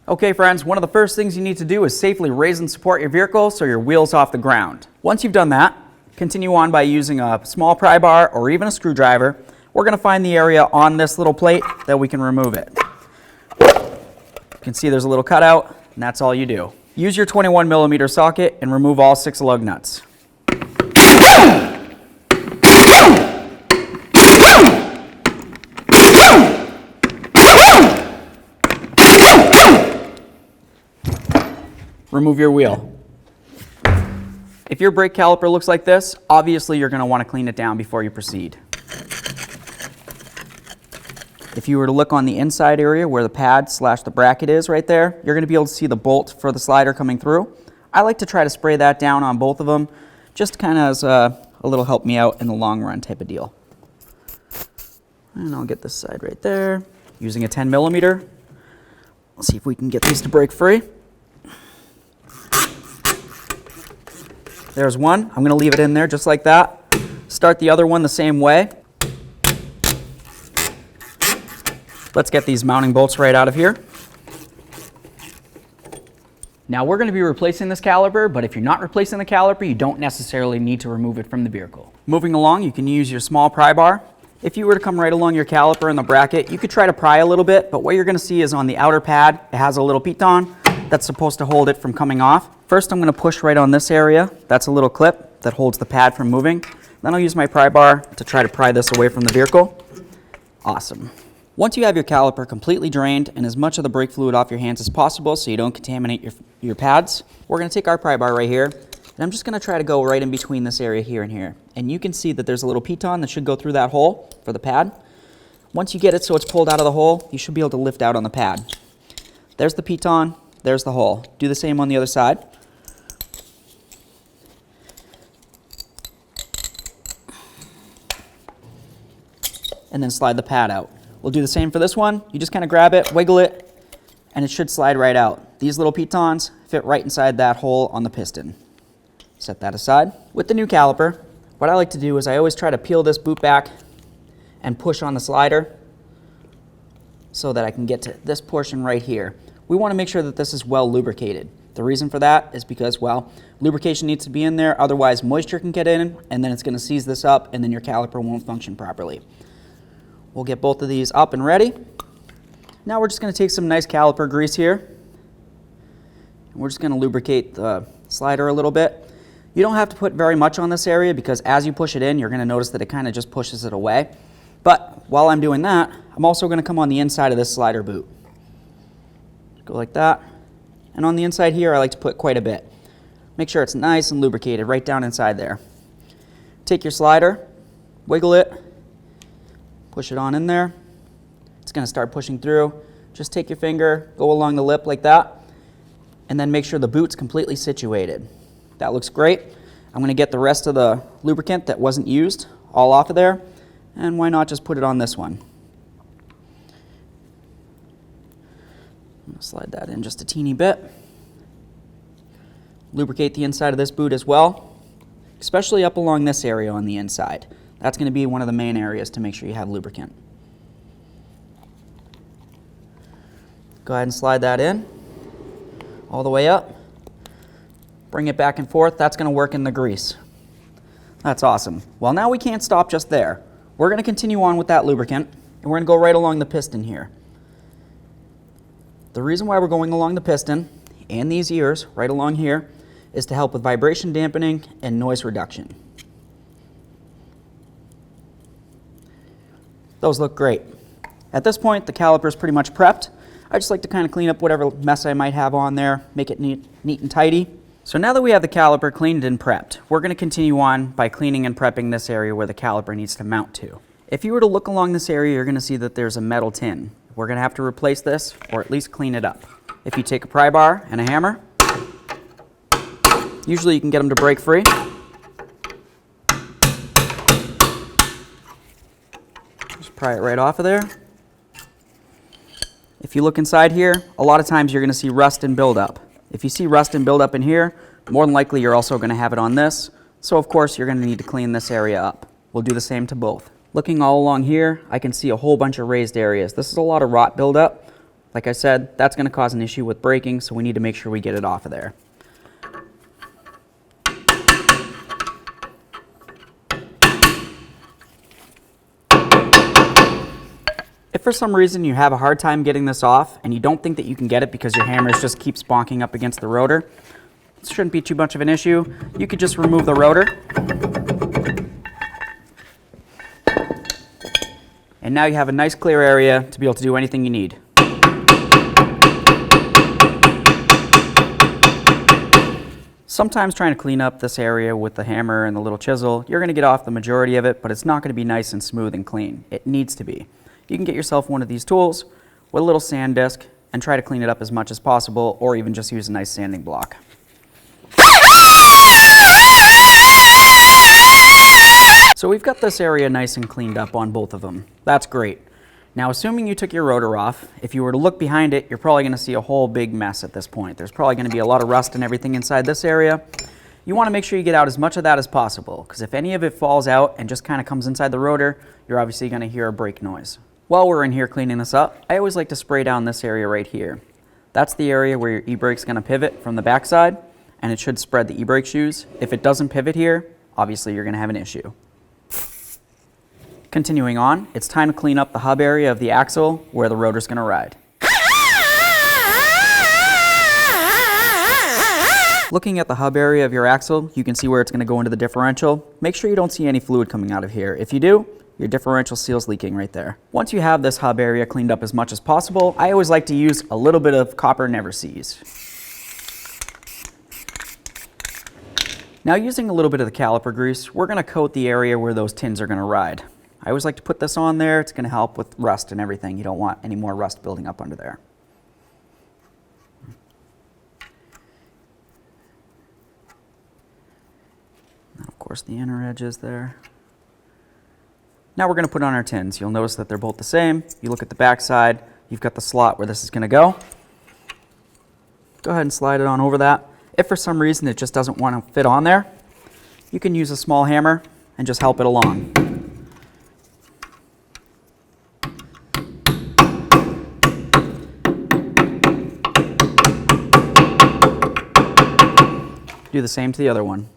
Okay friends, one of the first things you need to do is safely raise and support your vehicle so your wheel's off the ground. Once you've done that, continue on by using a small pry bar or even a screwdriver. We're going to find the area on this little plate that we can remove it. You can see there's a little cutout, and that's all you do. Use your 21mm socket and remove all 6 lug nuts. Remove your wheel. If your brake caliper looks like this, obviously you're going to want to clean it down before you proceed. If you were to look on the inside area where the pad / the bracket is right there, you're going to be able to see the bolt for the slider coming through. I like to try to spray that down on both of them, just kind of as a little help me out in the long run type of deal. And I'll get this side right there. Using a 10mm. Let's see if we can get these to break free. There's one. I'm going to leave it in there just like that. Start the other one the same way. Let's get these mounting bolts right out of here. Now we're going to be replacing this caliper, but if you're not replacing the caliper, you don't necessarily need to remove it from the vehicle. Moving along, you can use your small pry bar. If you were to come right along your caliper in the bracket, you could try to pry a little bit, but what you're going to see is on the outer pad, it has a little piton that's supposed to hold it from coming off. First, I'm going to push right on this area. That's a little clip that holds the pad from moving. Then I'll use my pry bar to try to pry this away from the vehicle. Awesome. Once you have your caliper completely drained and as much of the brake fluid off your hands as possible so you don't contaminate your pads, we're going to take our pry bar right here, and I'm just going to try to go right in between this area here and here. And you can see that there's a little piton that should go through that hole for the pad. Once you get it so it's pulled out of the hole, you should be able to lift out on the pad. There's the piton, there's the hole. Do the same on the other side. And then slide the pad out. We'll do the same for this one. You just kind of grab it, wiggle it, and it should slide right out. These little pitons fit right inside that hole on the piston. Set that aside. With the new caliper, what I like to do is I always try to peel this boot back and push on the slider so that I can get to this portion right here. We want to make sure that this is well lubricated. The reason for that is because, well, lubrication needs to be in there, otherwise moisture can get in and then it's going to seize this up and then your caliper won't function properly. We'll get both of these up and ready. Now we're just going to take some nice caliper grease here. And we're just going to lubricate the slider a little bit. You don't have to put very much on this area because as you push it in, you're going to notice that it kind of just pushes it away. But while I'm doing that, I'm also going to come on the inside of this slider boot. Go like that. And on the inside here, I like to put quite a bit. Make sure it's nice and lubricated right down inside there. Take your slider, wiggle it, push it on in there. It's going to start pushing through. Just take your finger, go along the lip like that, and then make sure the boot's completely situated. That looks great. I'm going to get the rest of the lubricant that wasn't used all off of there, and why not just put it on this one. I'm going to slide that in just a teeny bit. Lubricate the inside of this boot as well, especially up along this area on the inside. That's going to be one of the main areas to make sure you have lubricant. Go ahead and slide that in all the way up. Bring it back and forth. That's going to work in the grease. That's awesome. Well, now we can't stop just there. We're going to continue on with that lubricant, and we're going to go right along the piston here. The reason why we're going along the piston and these ears right along here is to help with vibration dampening and noise reduction. Those look great. At this point, the caliper is pretty much prepped. I just like to kind of clean up whatever mess I might have on there, make it neat and tidy. So now that we have the caliper cleaned and prepped, we're going to continue on by cleaning and prepping this area where the caliper needs to mount to. If you were to look along this area, you're going to see that there's a metal tin. We're going to have to replace this or at least clean it up. If you take a pry bar and a hammer, usually you can get them to break free. Pry it right off of there. If you look inside here, a lot of times you're going to see rust and buildup. If you see rust and buildup in here, more than likely you're also going to have it on this. So of course you're going to need to clean this area up. We'll do the same to both. Looking all along here, I can see a whole bunch of raised areas. This is a lot of rot buildup. Like I said, that's going to cause an issue with braking, so we need to make sure we get it off of there. If for some reason you have a hard time getting this off and you don't think that you can get it because your hammer just keeps bonking up against the rotor, this shouldn't be too much of an issue. You could just remove the rotor. And now you have a nice clear area to be able to do anything you need. Sometimes trying to clean up this area with the hammer and the little chisel, you're going to get off the majority of it, but it's not going to be nice and smooth and clean. It needs to be. You can get yourself one of these tools with a little sand disc and try to clean it up as much as possible, or even just use a nice sanding block. So we've got this area nice and cleaned up on both of them. That's great. Now, assuming you took your rotor off, if you were to look behind it, you're probably going to see a whole big mess at this point. There's probably going to be a lot of rust and everything inside this area. You want to make sure you get out as much of that as possible, because if any of it falls out and just kind of comes inside the rotor, you're obviously going to hear a brake noise. While we're in here cleaning this up, I always like to spray down this area right here. That's the area where your e-brake's going to pivot from the backside, and it should spread the e-brake shoes. If it doesn't pivot here, obviously you're going to have an issue. Continuing on, it's time to clean up the hub area of the axle where the rotor's going to ride. Looking at the hub area of your axle, you can see where it's going to go into the differential. Make sure you don't see any fluid coming out of here. If you do, your differential seal's leaking right there. Once you have this hub area cleaned up as much as possible, I always like to use a little bit of copper never seize. Now, using a little bit of the caliper grease, we're going to coat the area where those tins are going to ride. I always like to put this on there. It's going to help with rust and everything. You don't want any more rust building up under there. And of course, the inner edges there. Now we're going to put on our tins. You'll notice that they're both the same. You look at the back side, you've got the slot where this is going to go. Go ahead and slide it on over that. If for some reason it just doesn't want to fit on there, you can use a small hammer and just help it along. Do the same to the other one.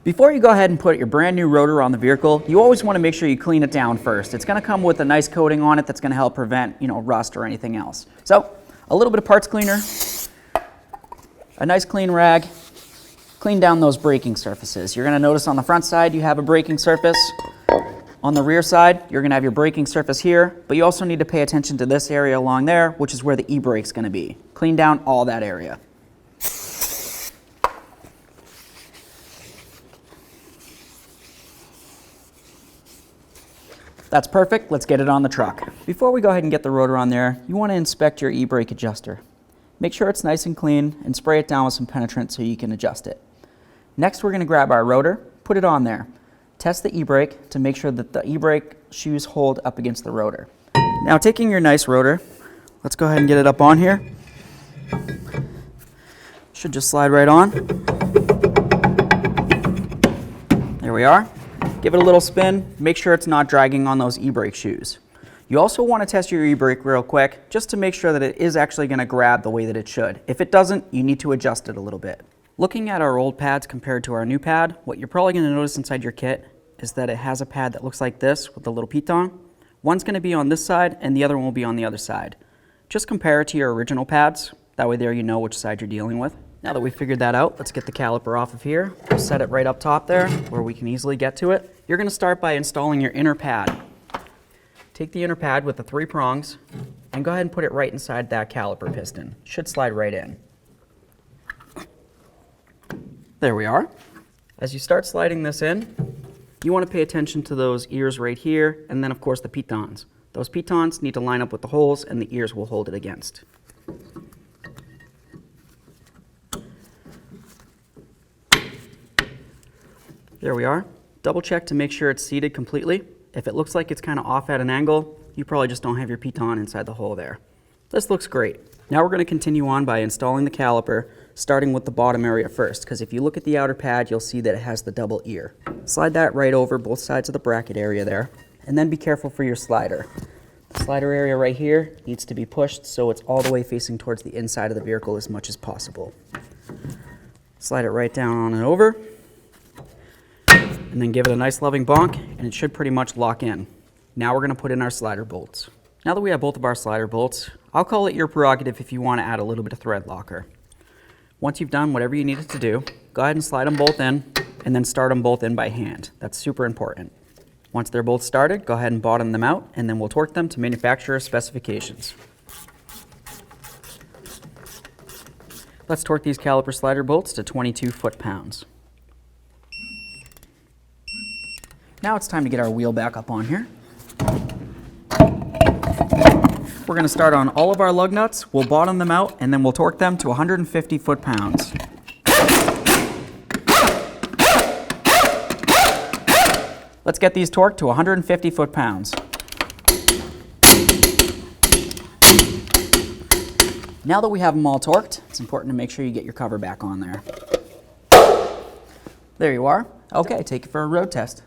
Before you go ahead and put your brand new rotor on the vehicle, you always want to make sure you clean it down first. It's going to come with a nice coating on it that's going to help prevent, rust or anything else. So, a little bit of parts cleaner, a nice clean rag, clean down those braking surfaces. You're going to notice on the front side you have a braking surface. On the rear side, you're going to have your braking surface here, but you also need to pay attention to this area along there, which is where the e-brake's going to be. Clean down all that area. That's perfect. Let's get it on the truck. Before we go ahead and get the rotor on there, you want to inspect your e-brake adjuster. Make sure it's nice and clean and spray it down with some penetrant so you can adjust it. Next, we're going to grab our rotor, put it on there. Test the e-brake to make sure that the e-brake shoes hold up against the rotor. Now, taking your nice rotor, let's go ahead and get it up on here. Should just slide right on. There we are. Give it a little spin. Make sure it's not dragging on those e-brake shoes. You also want to test your e-brake real quick just to make sure that it is actually going to grab the way that it should. If it doesn't, you need to adjust it a little bit. Looking at our old pads compared to our new pad, what you're probably going to notice inside your kit is that it has a pad that looks like this with the little piton. One's going to be on this side and the other one will be on the other side. Just compare it to your original pads. That way there you know which side you're dealing with. Now that we've figured that out, let's get the caliper off of here. We'll set it right up top there where we can easily get to it. You're going to start by installing your inner pad. Take the inner pad with the 3 prongs and go ahead and put it right inside that caliper piston. It should slide right in. There we are. As you start sliding this in, you want to pay attention to those ears right here, and then of course the pitons. Those pitons need to line up with the holes and the ears will hold it against. There we are. Double check to make sure it's seated completely. If it looks like it's kind of off at an angle, you probably just don't have your piton inside the hole there. This looks great. Now we're going to continue on by installing the caliper starting with the bottom area first, because if you look at the outer pad, you'll see that it has the double ear. Slide that right over both sides of the bracket area there, and then be careful for your slider. The slider area right here needs to be pushed so it's all the way facing towards the inside of the vehicle as much as possible. Slide it right down on and over, and then give it a nice loving bonk, and it should pretty much lock in. Now we're going to put in our slider bolts. Now that we have both of our slider bolts, I'll call it your prerogative if you want to add a little bit of thread locker. Once you've done whatever you needed to do, go ahead and slide them both in, and then start them both in by hand. That's super important. Once they're both started, go ahead and bottom them out, and then we'll torque them to manufacturer specifications. Let's torque these caliper slider bolts to 22 foot-pounds. Now it's time to get our wheel back up on here. We're going to start on all of our lug nuts, we'll bottom them out, and then we'll torque them to 150 foot-pounds. Let's get these torqued to 150 foot-pounds. Now that we have them all torqued, it's important to make sure you get your cover back on there. There you are. Okay, take it for a road test.